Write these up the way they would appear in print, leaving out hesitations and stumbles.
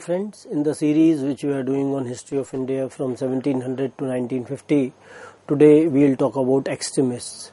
friends, in the series which we are doing on history of India from 1700 to 1950, today we will talk about extremists.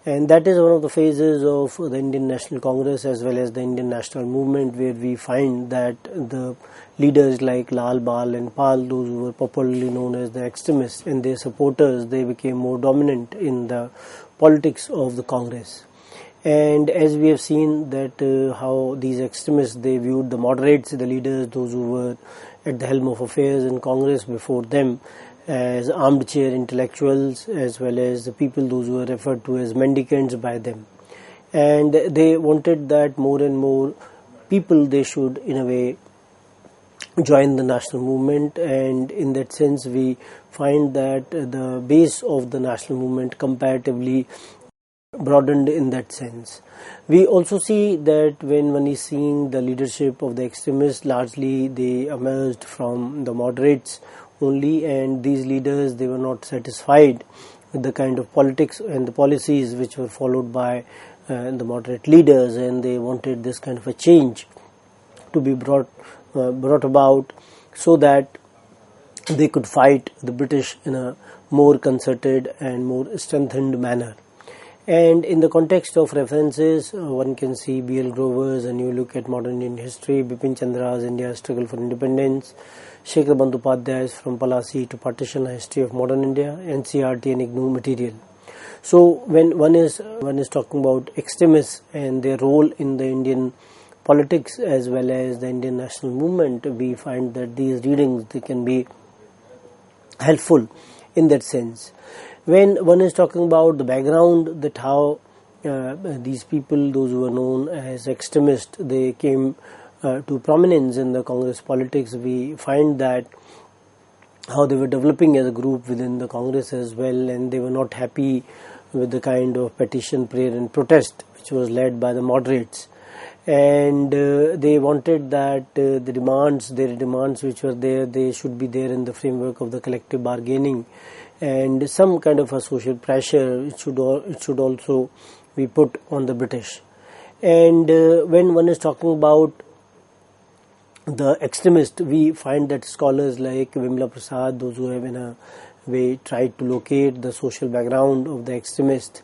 And that is one of the phases of the Indian National Congress as well as the Indian National Movement, where we find that the leaders like Lal, Bal and Pal, those who were popularly known as the extremists, and their supporters, they became more dominant in the politics of the Congress. And as we have seen that how these extremists, they viewed the moderates, the leaders, those who were at the helm of affairs in Congress before them, as armchair intellectuals, as well as the people, those who were referred to as mendicants by them. And they wanted that more and more people, they should in a way join the national movement, and in that sense we find that the base of the national movement comparatively broadened in that sense. We also see that when one is seeing the leadership of the extremists, largely they emerged from the moderates only, and these leaders, they were not satisfied with the kind of politics and the policies which were followed by the moderate leaders, and they wanted this kind of a change to be brought about so that they could fight the British in a more concerted and more strengthened manner. And in the context of references, one can see B.L. Grover's A New Look at Modern Indian History, Bipin Chandra's India's Struggle for Independence, Shekhar Bandyopadhyay's From Palasi to Partition, A History of Modern India, NCERT and IGNOU material. So when one is talking about extremists and their role in the Indian politics as well as the Indian national movement, we find that these readings, they can be helpful in that sense. When one is talking about the background, that how these people, those who were known as extremists, they came to prominence in the Congress politics, we find that how they were developing as a group within the Congress as well, and they were not happy with the kind of petition, prayer and protest which was led by the moderates. And they wanted that their demands which were there, they should be there in the framework of the collective bargaining, and some kind of a social pressure it should also be put on the British. And when one is talking about the extremist, we find that scholars like Vimla Prasad, those who have in a way tried to locate the social background of the extremist,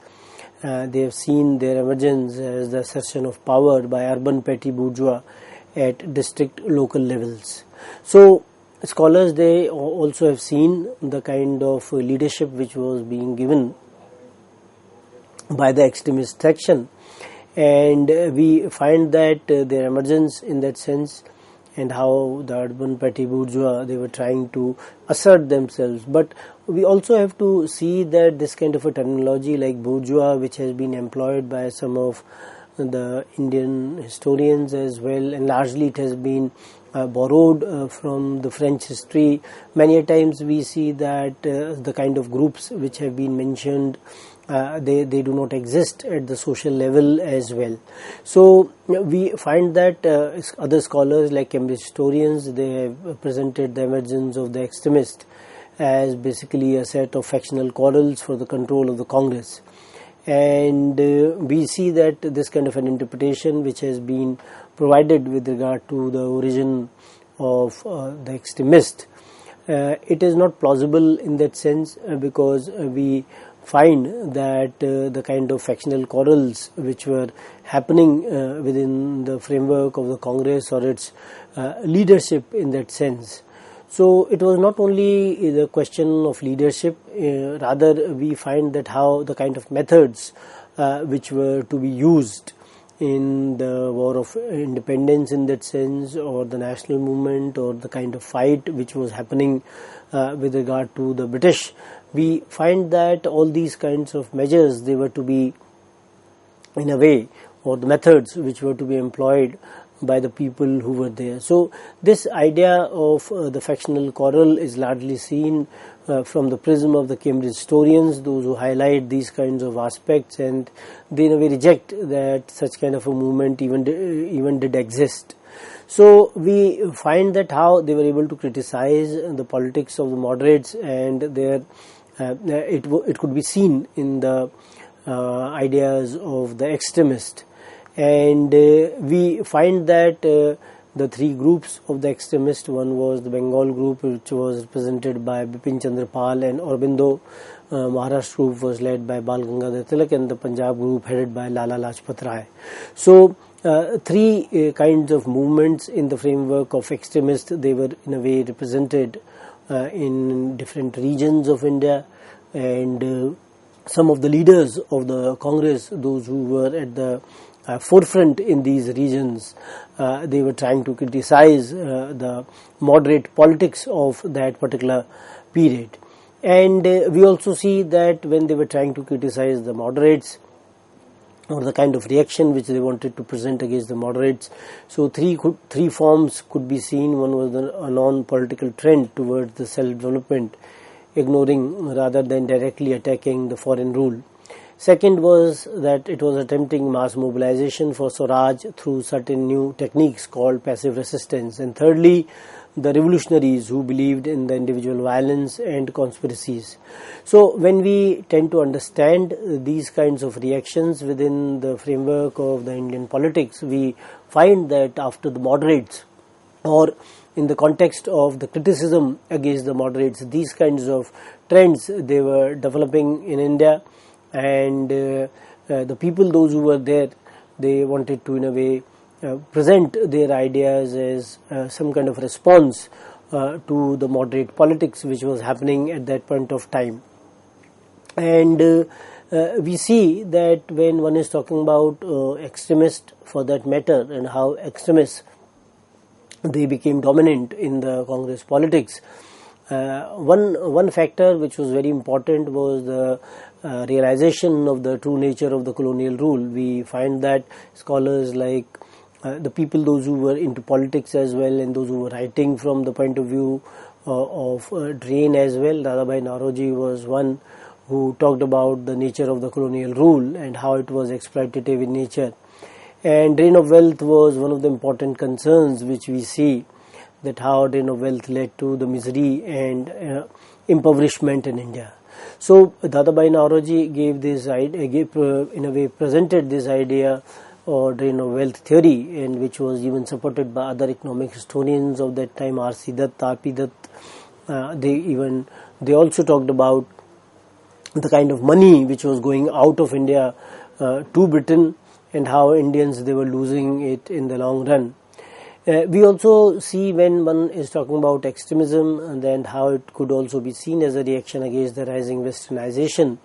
they have seen their emergence as the assertion of power by urban petty bourgeois at district local levels. So scholars, they also have seen the kind of leadership which was being given by the extremist section, and we find that their emergence in that sense, and how the urban petty bourgeois, they were trying to assert themselves. But we also have to see that this kind of a terminology like bourgeois, which has been employed by some of the Indian historians as well, and largely it has been borrowed from the French history. Many times we see that the kind of groups which have been mentioned, they do not exist at the social level as well. So we find that other scholars like Cambridge historians, they have presented the emergence of the extremist as basically a set of factional quarrels for the control of the Congress. And we see that this kind of an interpretation which has been provided with regard to the origin of the extremist, it is not plausible in that sense, because we find that the kind of factional quarrels which were happening within the framework of the Congress or its leadership in that sense. So it was not only the question of leadership, rather we find that how the kind of methods which were to be used in the war of independence in that sense, or the national movement, or the kind of fight which was happening with regard to the British, we find that all these kinds of measures, they were to be in a way, or the methods which were to be employed by the people who were there. So this idea of the factional quarrel is largely seen from the prism of the Cambridge historians, those who highlight these kinds of aspects, and they in a way reject that such kind of a movement even did exist. So we find that how they were able to criticize the politics of the moderates, and their it could be seen in the ideas of the extremist. And we find that the three groups of the extremists. One was the Bengal group, which was represented by Bipin Chandra Pal and Aurobindo. Maharashtra group was led by Bal Gangadhar Tilak, and the Punjab group headed by Lala Lajpat Rai. So three kinds of movements in the framework of extremists. They were in a way represented in different regions of India, and some of the leaders of the Congress, those who were at the forefront in these regions, they were trying to criticize the moderate politics of that particular period. And we also see that when they were trying to criticize the moderates, or the kind of reaction which they wanted to present against the moderates, so three forms could be seen. One was a non-political trend towards the self-development, ignoring rather than directly attacking the foreign rule. Second was that it was attempting mass mobilization for Swaraj through certain new techniques called passive resistance. And thirdly, the revolutionaries who believed in the individual violence and conspiracies. So when we tend to understand these kinds of reactions within the framework of the Indian politics, we find that after the moderates, or in the context of the criticism against the moderates, these kinds of trends, they were developing in India, and the people, those who were there, they wanted to in a way present their ideas as some kind of response to the moderate politics which was happening at that point of time. And we see that when one is talking about extremists for that matter, and how extremists, they became dominant in the Congress politics, one factor which was very important was the realization of the true nature of the colonial rule. We find that scholars like the people, those who were into politics as well, and those who were writing from the point of view of Drain as well. Dadabhai Naoroji was one who talked about the nature of the colonial rule and how it was exploitative in nature. And drain of wealth was one of the important concerns which we see, that how drain of wealth led to the misery and impoverishment in India. So Dadabhai Naoroji gave this idea, in a way presented this idea or drain of wealth theory, and which was even supported by other economic historians of that time, R.C. Dutt, R.P. Dutt. They also talked about the kind of money which was going out of India to Britain, and how Indians, they were losing it in the long run. We also see, when one is talking about extremism, and then how it could also be seen as a reaction against the rising westernization.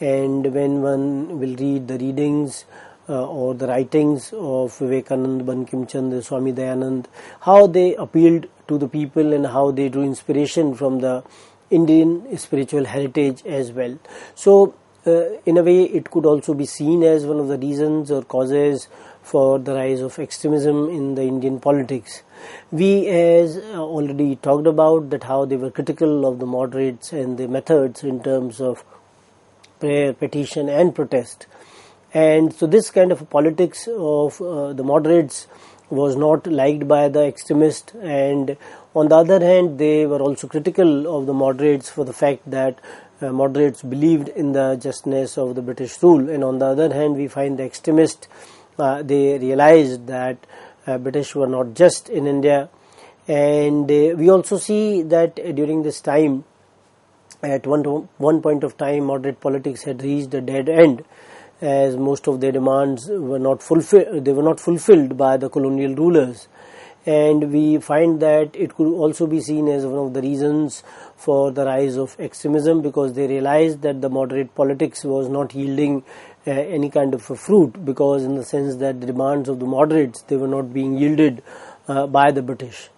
And when one will read the readings or the writings of Vivekanand, Bankim Chandra, Swami Dayanand, how they appealed to the people and how they drew inspiration from the Indian spiritual heritage as well. So in a way, it could also be seen as one of the reasons or causes for the rise of extremism in the Indian politics. We, as already talked about, that how they were critical of the moderates and the methods in terms of prayer, petition and protest. And so this kind of politics of the moderates was not liked by the extremists, and on the other hand, they were also critical of the moderates for the fact that moderates believed in the justness of the British rule. And on the other hand, we find the extremists, they realized that British were not just in India. And we also see that during this time, at one point of time, moderate politics had reached a dead end, as most of their demands were not fulfilled. They were not fulfilled by the colonial rulers. And we find that it could also be seen as one of the reasons for the rise of extremism, because they realized that the moderate politics was not yielding any kind of a fruit, because in the sense that the demands of the moderates, they were not being yielded by the British.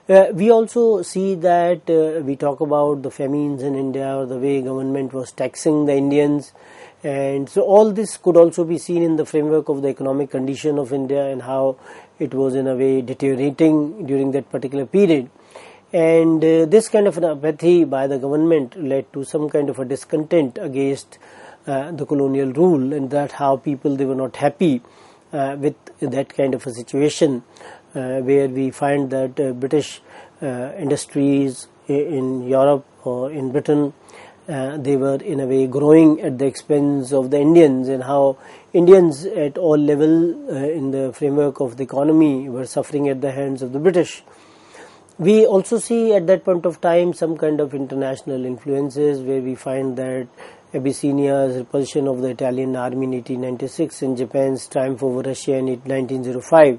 We also see that we talk about the famines in India, or the way government was taxing the Indians, and so all this could also be seen in the framework of the economic condition of India and how it was in a way deteriorating during that particular period. And this kind of an apathy by the government led to some kind of a discontent against the colonial rule, and that how people, they were not happy with that kind of a situation, where we find that British industries in Europe or in Britain, they were in a way growing at the expense of the Indians, and how Indians at all level in the framework of the economy were suffering at the hands of the British. We also see at that point of time some kind of international influences, where we find that Abyssinia's repulsion of the Italian army in 1896 and Japan's triumph over Russia in 1905,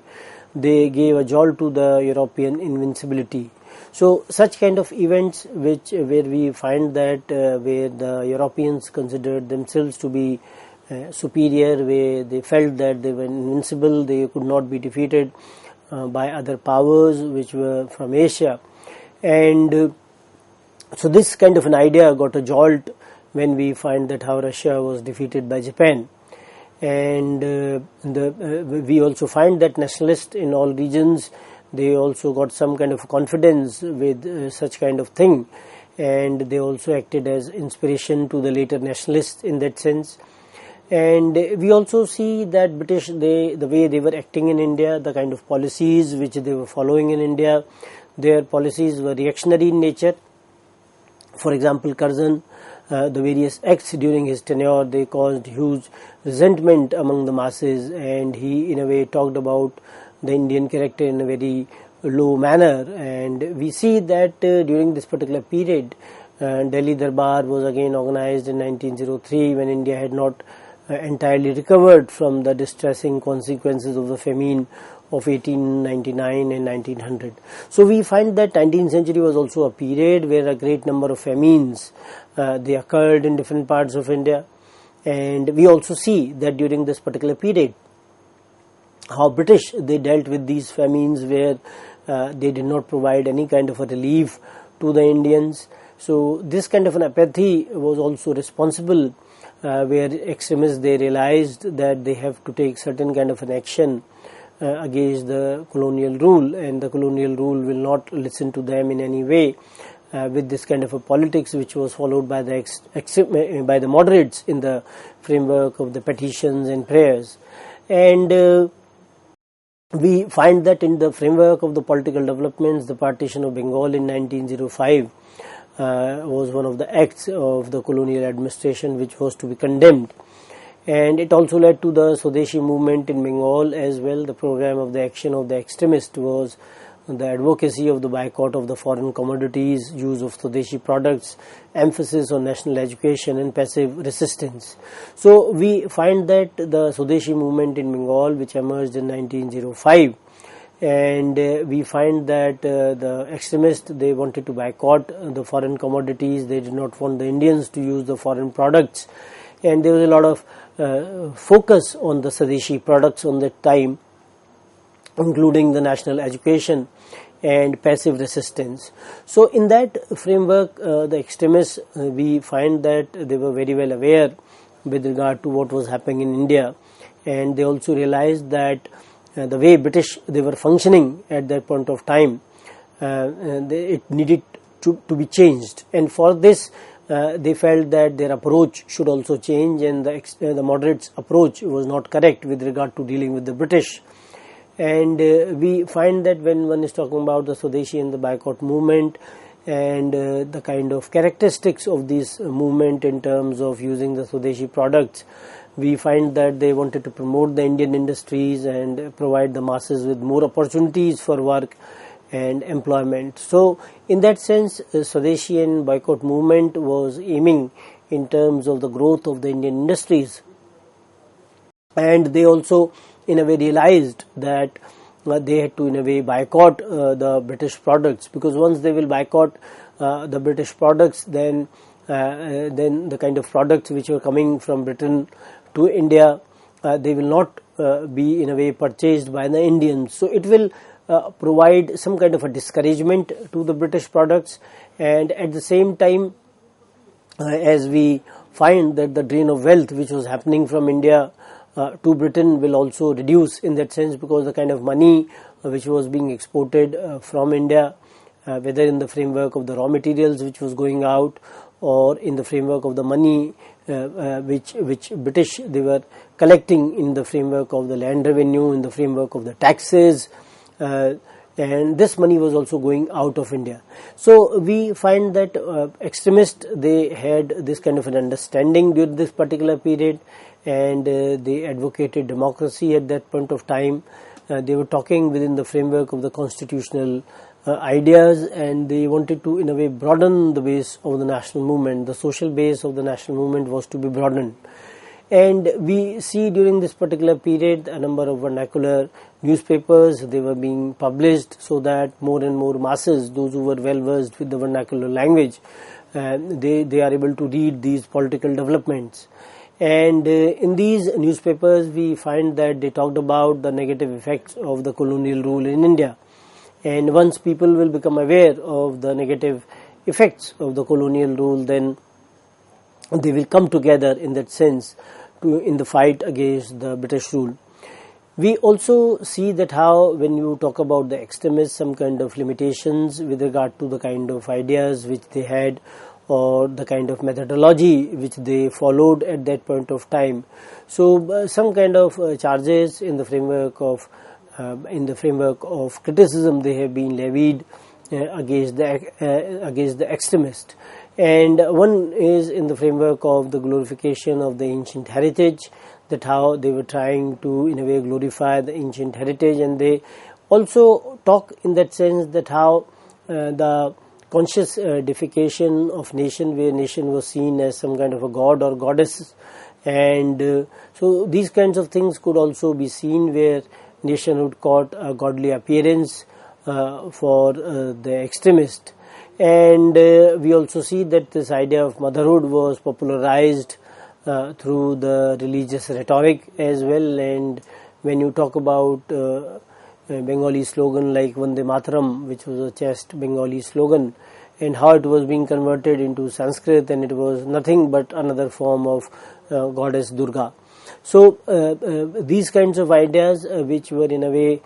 they gave a jolt to the European invincibility. So such kind of events where we find that where the Europeans considered themselves to be superior, where they felt that they were invincible, they could not be defeated by other powers which were from Asia, and so this kind of an idea got a jolt when we find that how Russia was defeated by Japan. And we also find that nationalists in all regions, they also got some kind of confidence with such kind of thing, and they also acted as inspiration to the later nationalists in that sense. And we also see that British, the way they were acting in India, the kind of policies which they were following in India, their policies were reactionary in nature. For example, Curzon, the various acts during his tenure, they caused huge resentment among the masses, and he in a way talked about the Indian character in a very low manner. And we see that during this particular period, Delhi Darbar was again organized in 1903, when India had not entirely recovered from the distressing consequences of the famine of 1899 and 1900. So we find that 19th century was also a period where a great number of famines they occurred in different parts of India, and we also see that during this particular period how British, they dealt with these famines, where they did not provide any kind of a relief to the Indians. So this kind of an apathy was also responsible, where extremists, they realized that they have to take certain kind of an action against the colonial rule, and the colonial rule will not listen to them in any way, with this kind of a politics which was followed by the moderates in the framework of the petitions and prayers. And we find that in the framework of the political developments, the partition of Bengal in 1905 was one of the acts of the colonial administration which was to be condemned, and it also led to the Swadeshi movement in Bengal as well. The program of the action of the extremists was the advocacy of the boycott of the foreign commodities, use of Swadeshi products, emphasis on national education, and passive resistance. So we find that the Swadeshi movement in Bengal, which emerged in 1905, and we find that the extremists, they wanted to boycott the foreign commodities. They did not want the Indians to use the foreign products, and there was a lot of focus on the Swadeshi products on that time, including the national education and passive resistance. So in that framework, the extremists, we find that they were very well aware with regard to what was happening in India, and they also realized that the way British, they were functioning at that point of time, it needed to be changed, and for this they felt that their approach should also change, and the moderates' approach was not correct with regard to dealing with the British. And we find that when one is talking about the Swadeshi and the boycott movement, and the kind of characteristics of this movement in terms of using the Swadeshi products, we find that they wanted to promote the Indian industries and provide the masses with more opportunities for work and employment. So in that sense, Swadeshi and boycott movement was aiming in terms of the growth of the Indian industries, and they also in a way realized that they had to in a way boycott the British products, because once they will boycott the British products, then the kind of products which were coming from Britain to India, they will not be in a way purchased by the Indians. So it will provide some kind of a discouragement to the British products, and at the same time, as we find that the drain of wealth which was happening from India to Britain will also reduce in that sense, because the kind of money which was being exported from India, whether in the framework of the raw materials which was going out, or in the framework of the money which British, they were collecting in the framework of the land revenue, in the framework of the taxes, and this money was also going out of India. So we find that extremists, they had this kind of an understanding during this particular period, and they advocated democracy at that point of time. They were talking within the framework of the constitutional ideas, and they wanted to in a way broaden the base of the national movement. The social base of the national movement was to be broadened. And we see during this particular period a number of vernacular newspapers, they were being published so that more and more masses, those who were well versed with the vernacular language, they are able to read these political developments. And in these newspapers we find that they talked about the negative effects of the colonial rule in India. And once people will become aware of the negative effects of the colonial rule, then they will come together in that sense in the fight against the British rule. We also see that how when you talk about the extremists, some kind of limitations with regard to the kind of ideas which they had or the kind of methodology which they followed at that point of time. So some kind of charges in the framework of criticism they have been levied against the extremist. And one is in the framework of the glorification of the ancient heritage, that how they were trying to in a way glorify the ancient heritage, and they also talk in that sense that how the conscious deification of nation, where nation was seen as some kind of a god or goddess, and so these kinds of things could also be seen where nationhood caught a godly appearance for the extremist. And we also see that this idea of motherhood was popularized through the religious rhetoric as well. And when you talk about Bengali slogan like Vande Mataram, which was a chaste Bengali slogan, and how it was being converted into Sanskrit, and it was nothing but another form of goddess Durga. So these kinds of ideas which were in a way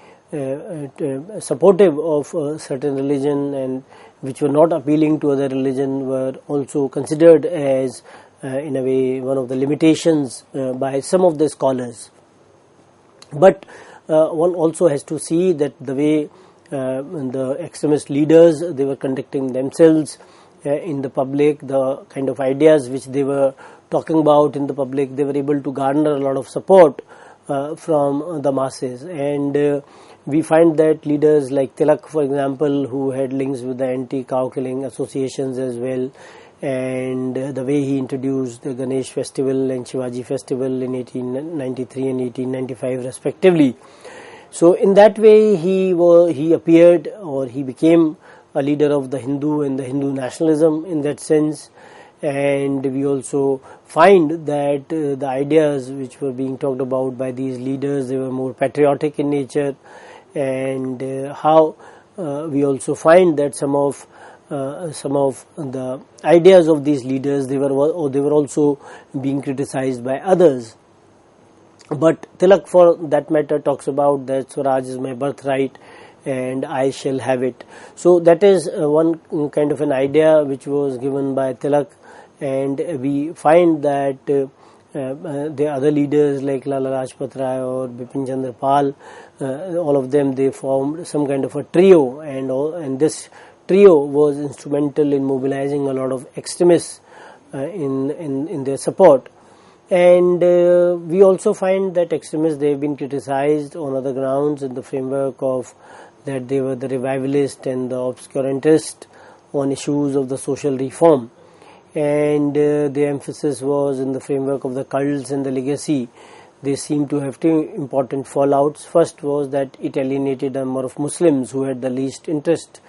supportive of a certain religion and which were not appealing to other religion were also considered as in a way one of the limitations by some of the scholars. But one also has to see that the way the extremist leaders, they were conducting themselves in the public, the kind of ideas which they were talking about in the public, they were able to garner a lot of support from the masses. And we find that leaders like Tilak, for example, who had links with the anti-cow killing associations as well, and the way he introduced the Ganesh festival and Shivaji festival in 1893 and 1895 respectively. So in that way he appeared, or he became a leader of the Hindu and the Hindu nationalism in that sense. And we also find that the ideas which were being talked about by these leaders, they were more patriotic in nature. And how we also find that some of the ideas of these leaders, they were also being criticized by others. But Tilak, for that matter, talks about that Swaraj is my birthright and I shall have it. So that is one kind of an idea which was given by Tilak. And we find that the other leaders like Lala Lajpat Rai or Bipin Chandra Pal, all of them, they formed some kind of a trio, and this trio was instrumental in mobilizing a lot of extremists in their support. And we also find that extremists, they have been criticized on other grounds in the framework of that they were the revivalists and the obscurantists on issues of the social reform. And the emphasis was in the framework of the cults and the legacy. They seem to have two important fallouts. First was that it alienated a number of Muslims who had the least interest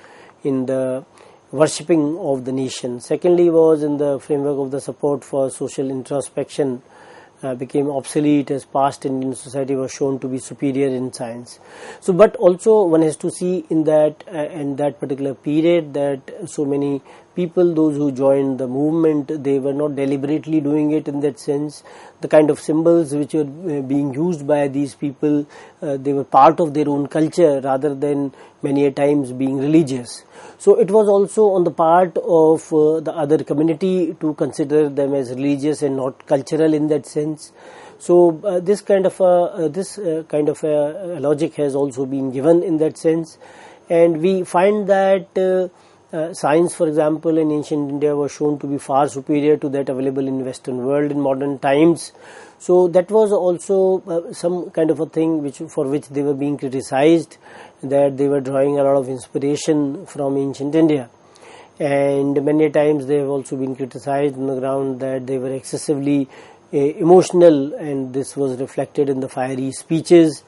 in the worshipping of the nation. Secondly was in the framework of the support for social introspection became obsolete as past Indian society was shown to be superior in science. So, but also one has to see in that particular period that so many people, those who joined the movement, they were not deliberately doing it in that sense. The kind of symbols which were being used by these people, they were part of their own culture rather than many a times being religious. So it was also on the part of the other community to consider them as religious and not cultural in that sense. So this kind of a logic has also been given in that sense. And we find that science, for example, in ancient India was shown to be far superior to that available in Western world in modern times. So that was also some kind of a thing for which they were being criticized, that they were drawing a lot of inspiration from ancient India. And many times they have also been criticized on the ground that they were excessively emotional, and this was reflected in the fiery speeches.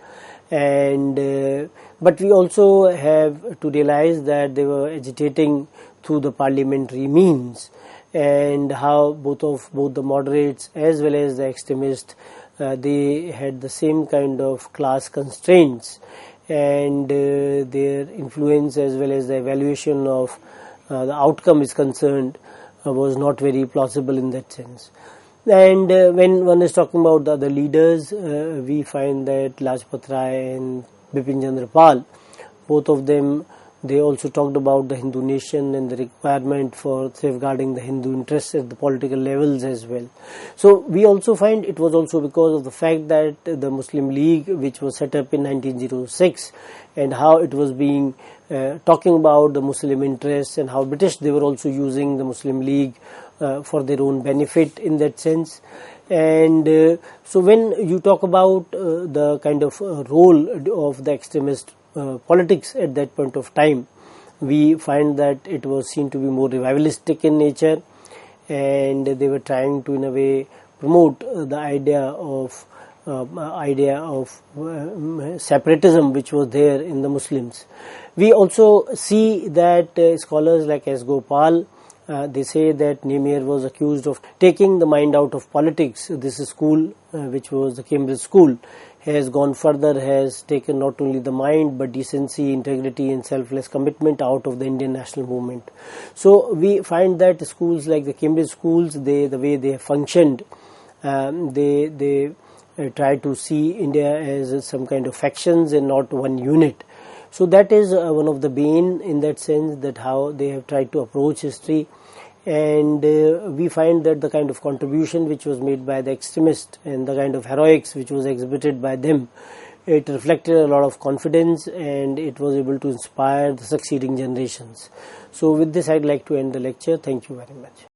And but we also have to realize that they were agitating through the parliamentary means, and how both the moderates as well as the extremists, they had the same kind of class constraints, and their influence as well as the evaluation of the outcome is concerned was not very plausible in that sense. And when one is talking about the other leaders, we find that Lajpat Rai and Bipin Chandra Pal, both of them, they also talked about the Hindu nation and the requirement for safeguarding the Hindu interests at the political levels as well. So we also find it was also because of the fact that the Muslim League, which was set up in 1906, and how it was being talking about the Muslim interests, and how British, they were also using the Muslim League for their own benefit in that sense. And so when you talk about the kind of role of the extremist politics at that point of time, we find that it was seen to be more revivalistic in nature, and they were trying to, in a way, promote the idea of separatism which was there in the Muslims. We also see that scholars like S. Gopal, they say that Niemeyer was accused of taking the mind out of politics. This school, which was the Cambridge school, has gone further, has taken not only the mind but decency, integrity and selfless commitment out of the Indian national movement. So we find that schools like the Cambridge schools, the way they have functioned, they try to see India as some kind of factions and not one unit. So that is one of the bane in that sense, that how they have tried to approach history. And we find that the kind of contribution which was made by the extremists and the kind of heroics which was exhibited by them, it reflected a lot of confidence, and it was able to inspire the succeeding generations. So with this, I'd like to end the lecture. Thank you very much.